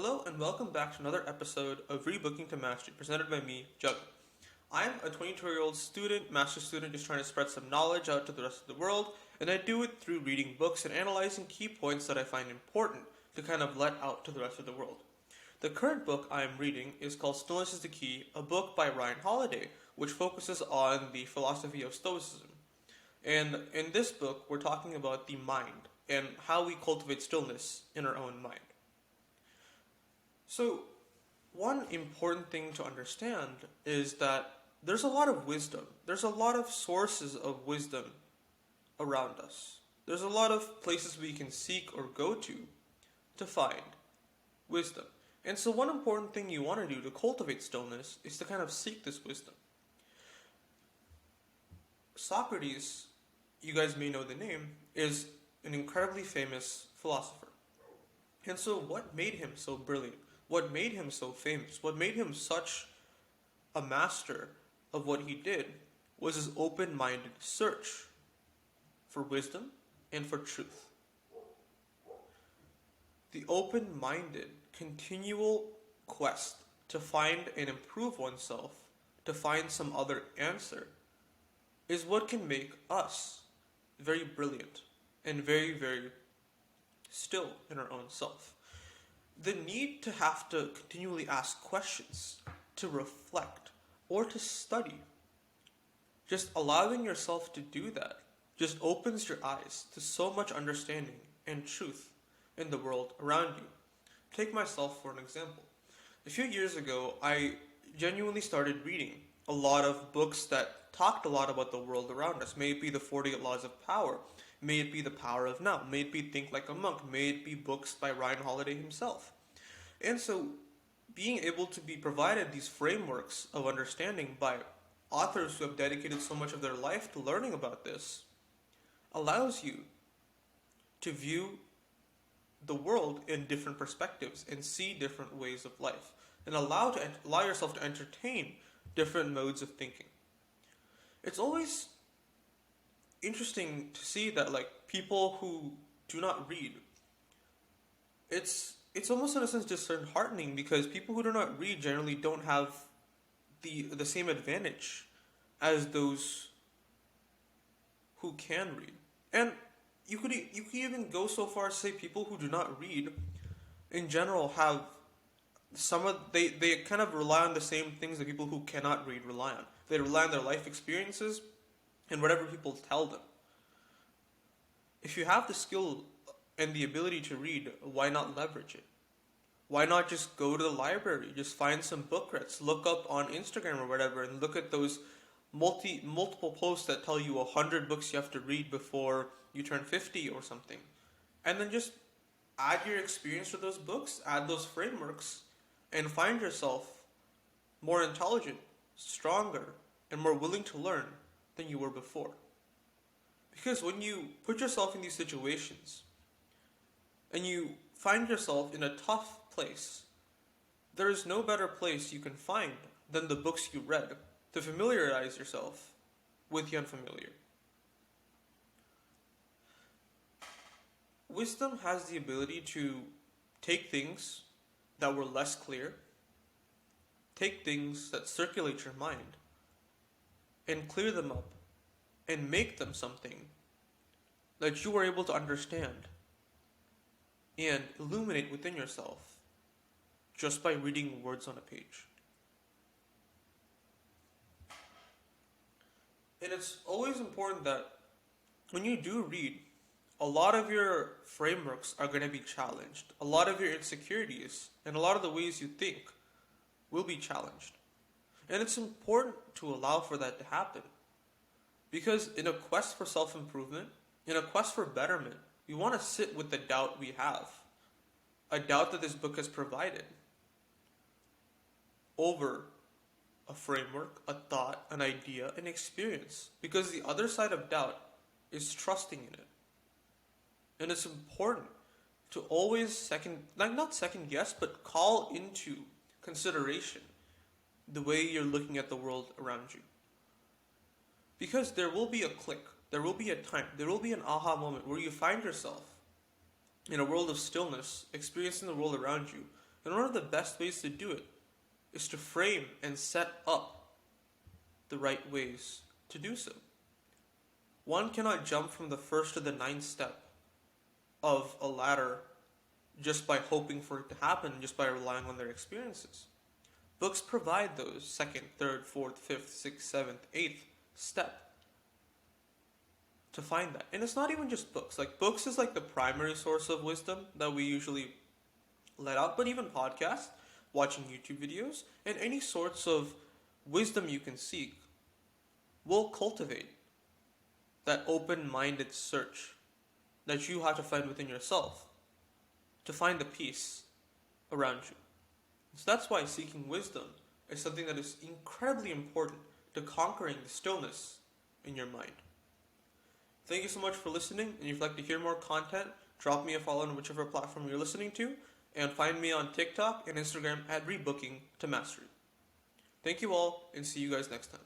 Hello and welcome back to another episode of Rebooking to Mastery, presented by me, Jug. I'm a 22-year-old student, master's student, just trying to spread some knowledge out to the rest of the world, and I do it through reading books and analyzing key points that I find important to kind of let out to the rest of the world. The current book I am reading is called Stillness is the Key, a book by Ryan Holiday, which focuses on the philosophy of Stoicism. And in this book, we're talking about the mind and how we cultivate stillness in our own mind. So, one important thing to understand is that there's a lot of wisdom. There's a lot of sources of wisdom around us. There's a lot of places we can seek or go to find wisdom. And so, one important thing you want to do to cultivate stillness is to kind of seek this wisdom. Socrates, you guys may know the name, is an incredibly famous philosopher. And so, what made him so brilliant? What made him so famous? What made him such a master of what he did was his open-minded search for wisdom and for truth. The open-minded, continual quest to find and improve oneself, to find some other answer, is what can make us very brilliant and very, very still in our own self. The need to have to continually ask questions, to reflect, or to study, just allowing yourself to do that, just opens your eyes to so much understanding and truth in the world around you. Take myself for an example. A few years ago, I genuinely started reading a lot of books that talked a lot about the world around us. May it be the 48 Laws of Power, may it be The Power of Now, may it be Think Like a Monk, may it be books by Ryan Holiday himself. And so, being able to be provided these frameworks of understanding by authors who have dedicated so much of their life to learning about this allows you to view the world in different perspectives and see different ways of life, and allow yourself to entertain different modes of thinking. It's always interesting to see that people who do not read, it's almost in a sense disheartening, because people who do not read generally don't have the same advantage as those who can read. And you could even go so far as to say people who do not read in general have they kind of rely on the same things that people who cannot read rely on. They rely on their life experiences and whatever people tell them. If you have the skill and the ability to read, why not leverage it? Why not just go to the library, just find some book recs, look up on Instagram or whatever, and look at those multiple posts that tell you 100 books you have to read before you turn 50 or something. And then just add your experience to those books, add those frameworks, and find yourself more intelligent, stronger, and more willing to learn than you were before. Because when you put yourself in these situations, and you find yourself in a tough place, there is no better place you can find than the books you read to familiarize yourself with the unfamiliar. Wisdom has the ability to take things that were less clear, take things that circulate your mind, and clear them up, and make them something that you are able to understand and illuminate within yourself just by reading words on a page. And it's always important that when you do read, a lot of your frameworks are going to be challenged. A lot of your insecurities and a lot of the ways you think will be challenged. And it's important to allow for that to happen. Because in a quest for self-improvement, in a quest for betterment, we want to sit with the doubt we have. A doubt that this book has provided over a framework, a thought, an idea, an experience. Because the other side of doubt is trusting in it. And it's important to always not second guess, but call into consideration the way you're looking at the world around you. Because there will be a click, there will be a time, there will be an aha moment where you find yourself in a world of stillness, experiencing the world around you, And one of the best ways to do it is to frame and set up the right ways to do so. One cannot jump from the first to the ninth step of a ladder just by hoping for it to happen, just by relying on their experiences. Books provide those second, third, fourth, fifth, sixth, seventh, eighth step to find that. And it's not even just books. Like, books is like the primary source of wisdom that we usually let out, but even podcasts, watching YouTube videos, and any sorts of wisdom you can seek will cultivate that open-minded search that you have to find within yourself to find the peace around you. So that's why seeking wisdom is something that is incredibly important to conquering the stillness in your mind. Thank you so much for listening, and if you'd like to hear more content, drop me a follow on whichever platform you're listening to, and find me on TikTok and Instagram at Rebooking to Mastery. Thank you all, and see you guys next time.